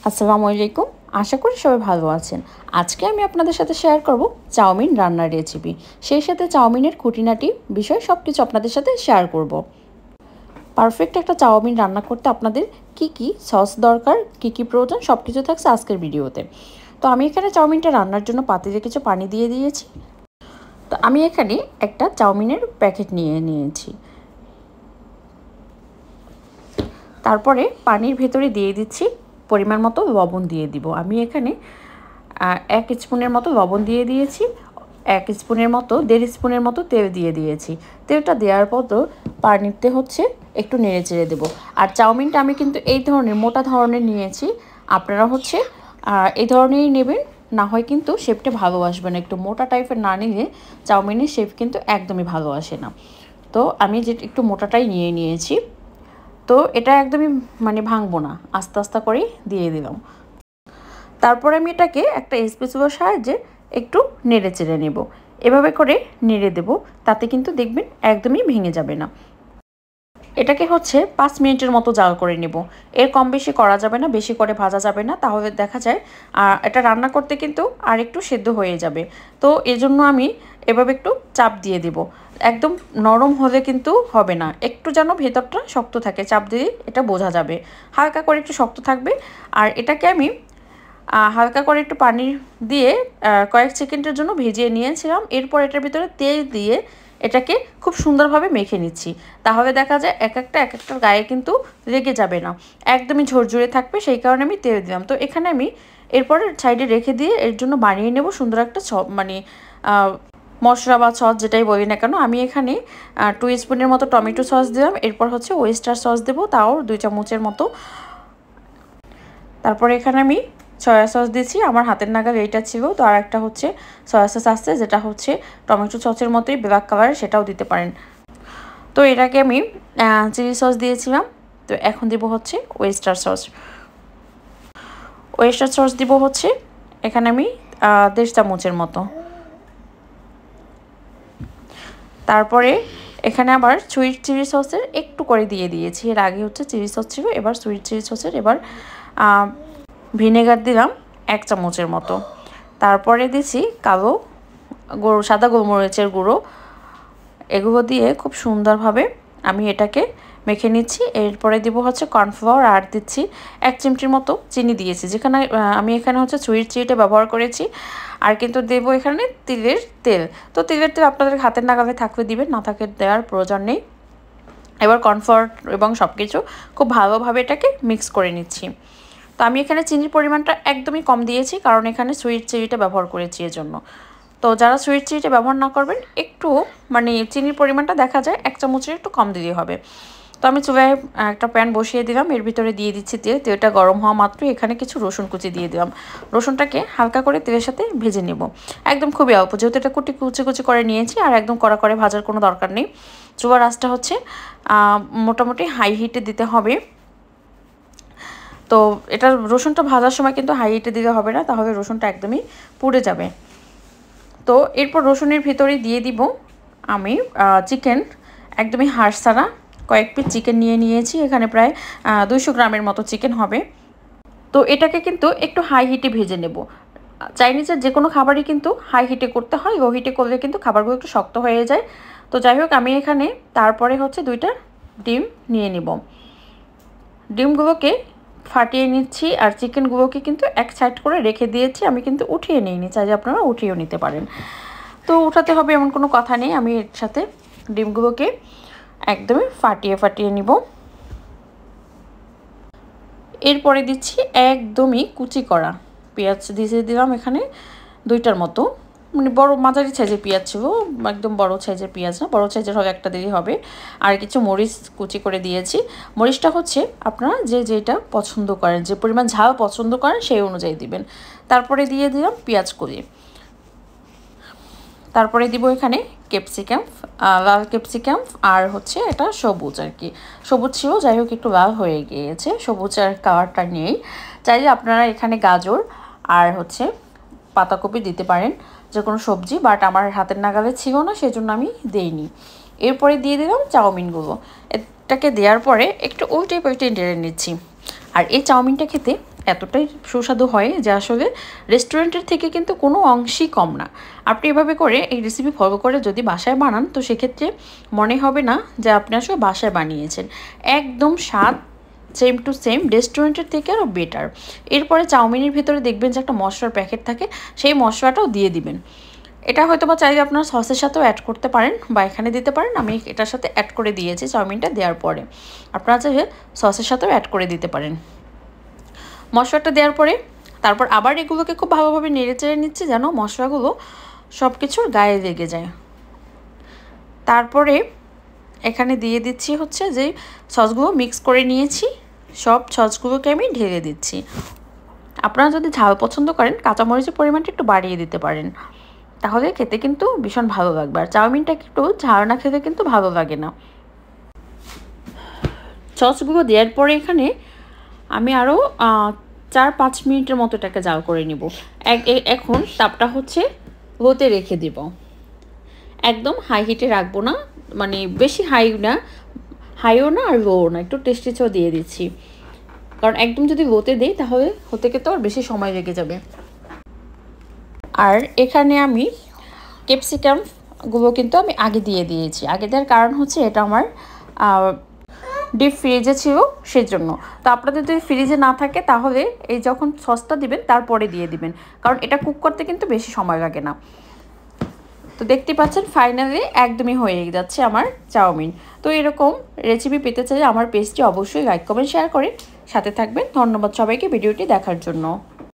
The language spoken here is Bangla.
আসসালামু আলাইকুম। আশা করি সবাই ভালো আছেন। আজকে আমি আপনাদের সাথে শেয়ার করব চাউমিন রান্নার রেসিপি। সেই সাথে চাউমিনের খুঁটিনাটি বিষয় সব কিছু আপনাদের সাথে শেয়ার করব। পারফেক্ট একটা চাউমিন রান্না করতে আপনাদের কি সস দরকার, কি প্রয়োজন সব কিছু থাকছে আজকের ভিডিওতে। তো আমি এখানে চাউমিনটা রান্নার জন্য পাতিলে কিছু পানি দিয়ে দিয়েছি। তো আমি এখানে একটা চাউমিনের প্যাকেট নিয়ে নিয়েছি। তারপরে পানির ভেতরে দিয়ে দিচ্ছি পরিমাণ মতো লবণ দিয়ে দিব। আমি এখানে 1 স্পুনের মতো লবণ দিয়ে দিয়েছি, 1 স্পুনের মতো 1.5 স্পুনের মতো তেল দিয়ে দিয়েছি। তেলটা দেওয়ার পর তো পানিতে একটু নেড়ে চেড়ে দেবো। আর চাউমিনটা আমি কিন্তু এই ধরনের মোটা ধরনের নিয়েছি, আপনারা এই ধরনেরই নেবেন, না হয় কিন্তু শেপটা ভালো আসবে না। একটু মোটা টাইপের না নিলে চাউমিনের শেপ কিন্তু একদমই ভালো আসে না। তো আমি একটু মোটাটাই নিয়েছি। তো এটা একদমই ভাঙবো না, আস্তে আস্তে করে দিয়ে দিলাম। তারপর আমি এটাকে একটা স্প্যাচুলার সাহায্যে একটু নেড়ে চেড়ে নেব। এভাবে করে নেড়ে দেব, তাতে কিন্তু দেখবেন একদমই ভেঙে যাবে না। এটাকে 5 মিনিটের মতো জাল করে নেব। এর কম বেশি করা যাবে না, বেশি করে ভাজা যাবে না, তাহলে দেখা যায় এটা রান্না করতে কিন্তু আর একটু সেদ্ধ হয়ে যাবে। তো এজন্য আমি এভাবে একটু চাপ দিয়ে দেব। একদম নরম হলে কিন্তু হবে না, একটু যেন ভেতরটা শক্ত থাকে, চাপ দিয়ে এটা বোঝা যাবে। হালকা করে একটু শক্ত থাকবে। আর এটাকে আমি হালকা করে একটু পানি দিয়ে কয়েক সেকেন্ডের জন্য ভিজিয়ে নিয়েছিলাম। এরপর এটার ভিতরে তেল দিয়ে এটাকে খুব সুন্দরভাবে মেখে নিচ্ছি। তাহলে দেখা যায় এক একটার গায়ে কিন্তু লেগে যাবে না, একদমই ঝরঝরে থাকবে। সেই কারণে আমি তেল দিলাম। তো এখানে আমি এরপরে সাইডে রেখে দিয়ে এর জন্য বানিয়ে নেব সুন্দর একটা মশলা বা সস যেটাই বলি না কেন। আমি এখানে 2 স্পুনের মতো টমেটো সস দিলাম। এরপর ওয়েস্টার সস দেবো, তাও 2 চামচের মতো। তারপরে এখানে আমি সয়া সস দিয়েছি, আমার হাতের নাগাল এইটা ছিল। তো আর একটা সয়া সস আসছে, যেটা টমেটো সসের মতোই ব্ল্যাক কালারের, সেটাও দিতে পারেন। তো এটাকে আমি চিলি সস দিয়েছিলাম। তো এখন দিব ওয়েস্টার সস। ওয়েস্টার সস দিব এখানে আমি 1.5 চামচের মতো। তারপরে এখানে আবার সুইট চিলি সসের একটু করে দিয়ে দিয়েছি। এর আগে চিলি সস ছিল, এবার সুইট চিলি সসের, এবার ভিনেগার দিলাম 1 চামচের মতো। তারপরে দিছি সাদা গোলমরিচের গুঁড়ো। এগুলো দিয়ে খুব সুন্দরভাবে আমি এটাকে মেখে নিচ্ছি। এরপরে দিব কর্নফ্লাওয়ার, আর দিচ্ছি 1 চিমটির মতো চিনি দিয়েছি, যেখানে আমি এখানে সুইট চিনিটা ব্যবহার করেছি। আর কিন্তু দেবো এখানে তিলের তেল। তো তিলের তেল আপনাদের হাতের নাগালে থাকলে দিবেন, না থাকলে দেওয়ার প্রয়োজন নেই। এবার কর্নফ্লাওয়ার এবং সব কিছু খুব ভালোভাবে এটাকে মিক্স করে নিচ্ছি। তো আমি এখানে চিনির পরিমাণটা একদমই কম দিয়েছি, কারণ এখানে সুইট চিনিটা ব্যবহার করেছি এজন্য। তো যারা সুইট চিনিটা ব্যবহার না করবেন, একটু চিনির পরিমাণটা দেখা যায় 1 চামচের একটু কম দিলেই হবে। তো আমি চুলায় একটা প্যান বসিয়ে দিলাম, এর ভিতরে দিয়ে দিচ্ছি তেল। তেলটা গরম হওয়া মাত্রই এখানে কিছু রসুন কুচি দিয়ে দিলাম। রসুনটাকে হালকা করে তেলের সাথে ভেজে নেব, একদম খুবই অল্প, যেহেতু এটা কুচি করে নিয়েছি। আর একদম কড়া করে ভাজার কোনো দরকার নেই। চুলার আঁচটা মোটামুটি হাই হিটে দিতে হবে। তো এটা রসুনটা ভাজার সময় কিন্তু হাই হিটে দিতে হবে না, তাহলে রসুনটা একদমই পুড়ে যাবে। তো এরপর রসুনের ভিতরে দিয়ে দিব আমি চিকেন, একদমই হাড় ছাড়া কয়েক পিস চিকেন নিয়েছি। এখানে প্রায় 200 গ্রামের মতো চিকেন হবে। তো এটাকে কিন্তু একটু হাই হিটে ভেজে নেব। চাইনিজের যে কোনো খাবারই কিন্তু হাই হিটে করতে হয়, লো হিটে করলে কিন্তু খাবারগুলো একটু শক্ত হয়ে যায়। তো যাই হোক, আমি এখানে তারপরে 2টা ডিম নিয়ে নিব। ডিমগুলোকে ফাটিয়ে নিচ্ছি, আর চিকেনগুলোকে কিন্তু এক সাইড করে রেখে দিয়েছি। আমি কিন্তু উঠিয়ে নিইনি, চাইলে আপনারা উঠিয়েও নিতে পারেন। তো উঠাতে হবে এমন কোনো কথা নেই। আমি এর সাথে ডিমগুলোকে একদমই ফাটিয়ে নিব। এরপরে দিচ্ছি একদমই কুচি করা পেঁয়াজ দিয়ে দিলাম এখানে 2টার মতো, বড় মাঝারি সাইজের পেঁয়াজ ছিল, একদম বড় সাইজের পেঁয়াজ না, বড় সাইজের হবে একটা দিলেই হবে। আর কিছু মরিচ কুচি করে দিয়েছি। মরিচটা আপনারা যেটা পছন্দ করেন, যে পরিমাণ ঝাল পছন্দ করেন সেই অনুযায়ী দিবেন। তারপরে দিয়ে দিলাম পেঁয়াজ কুচি। তারপরে দিব এখানে ক্যাপসিকাম, লাল ক্যাপসিকাম, আর এটা সবুজ, আর কি সবুজ ছিল, যাই হোক একটু লাল হয়ে গিয়েছে, সবুজ আর কালারটা নিয়েই। চাইলে আপনারা এখানে গাজর আর পাতাকপি দিতে পারেন, যে কোনো সবজি, বাট আমার হাতের নাগালে ছিল না, সেজন্য আমি দেইনি। এরপরে দিয়ে দিলাম চাউমিনগুলো। এটাকে দেওয়ার পরে একটু উল্টে নেড়ে নিচ্ছি। আর এই চাউমিনটা খেতে এতটাই সুস্বাদু হয় যে আসলে রেস্টুরেন্টের থেকে কিন্তু কোনো অংশই কম না। আপনি এভাবে করে এই রেসিপি ফলো করে যদি বাসায় বানান তো সেক্ষেত্রে মনে হবে না যে আপনি আসলে বাসায় বানিয়েছেন। একদম স্বাদ সেম টু সেম রেস্টুরেন্টের থেকে আরও বেটার। এরপরে চাউমিনের ভিতরে দেখবেন যে একটা মশলার প্যাকেট থাকে, সেই মশলাটাও দিয়ে দিবেন। এটা হয়তো বা চাইলে আপনারা সসের সাথেও অ্যাড করতে পারেন বা এখানে দিতে পারেন। আমি এটার সাথে অ্যাড করে দিয়েছি চাউমিনটা দেওয়ার পরে। আপনারা চাইলে সসের সাথেও অ্যাড করে দিতে পারেন। মশলাটা দেওয়ার পরে তারপর আবার এগুলোকে খুব ভালোভাবে নেড়েচেড়ে নিচ্ছি যেন মশলাগুলো সব কিছুর গায়ে লেগে যায়। তারপরে এখানে দিয়ে দিচ্ছি হচ্ছে যে সসগুলো মিক্স করে নিয়েছি, সব সসগুলোকে আমি ঢেলে দিচ্ছি। আপনারা যদি ঝাল পছন্দ করেন কাঁচামরিচের পরিমাণটা একটু বাড়িয়ে দিতে পারেন, তাহলে খেতে কিন্তু ভীষণ ভালো লাগবে। আর চাউমিনটা একটু ঝাল না খেতে কিন্তু ভালো লাগে না। সসগুলো দেওয়ার পরে এখানে আমি আরও 4-5 মিনিটের মতো এটাকে জাল করে নিব। এখন তাপটা হচ্ছে লোতে রেখে দেব, একদম হাই হিটে রাখবো না, মানে বেশি হাইও না আর লোও না, একটু টেস্টিও দিয়ে দিচ্ছি। কারণ একদম যদি লোতে দিই তাহলে হতে তো আর বেশি সময় লেগে যাবে। আর এখানে আমি ক্যাপসিকামগুলো কিন্তু আমি আগে দিয়ে দিয়েছি। আগে দেওয়ার কারণ হচ্ছে এটা আমার ডিপ ফ্রিজে ছিল সেজন্য। তো আপনাদের যদি ফ্রিজে না থাকে তাহলে এই যখন সসটা দিবেন তারপরে দিয়ে দিবেন, কারণ এটা কুক করতে কিন্তু বেশি সময় লাগে না। তো দেখতে পাচ্ছেন ফাইনালি একদমই হয়ে যাচ্ছে আমার চাউমিন। তো এরকম রেসিপি পেতে চাইলে আমার পেজটি অবশ্যই লাইক কমেন্ট শেয়ার করে সাথে থাকবেন। ধন্যবাদ সবাইকে ভিডিওটি দেখার জন্য।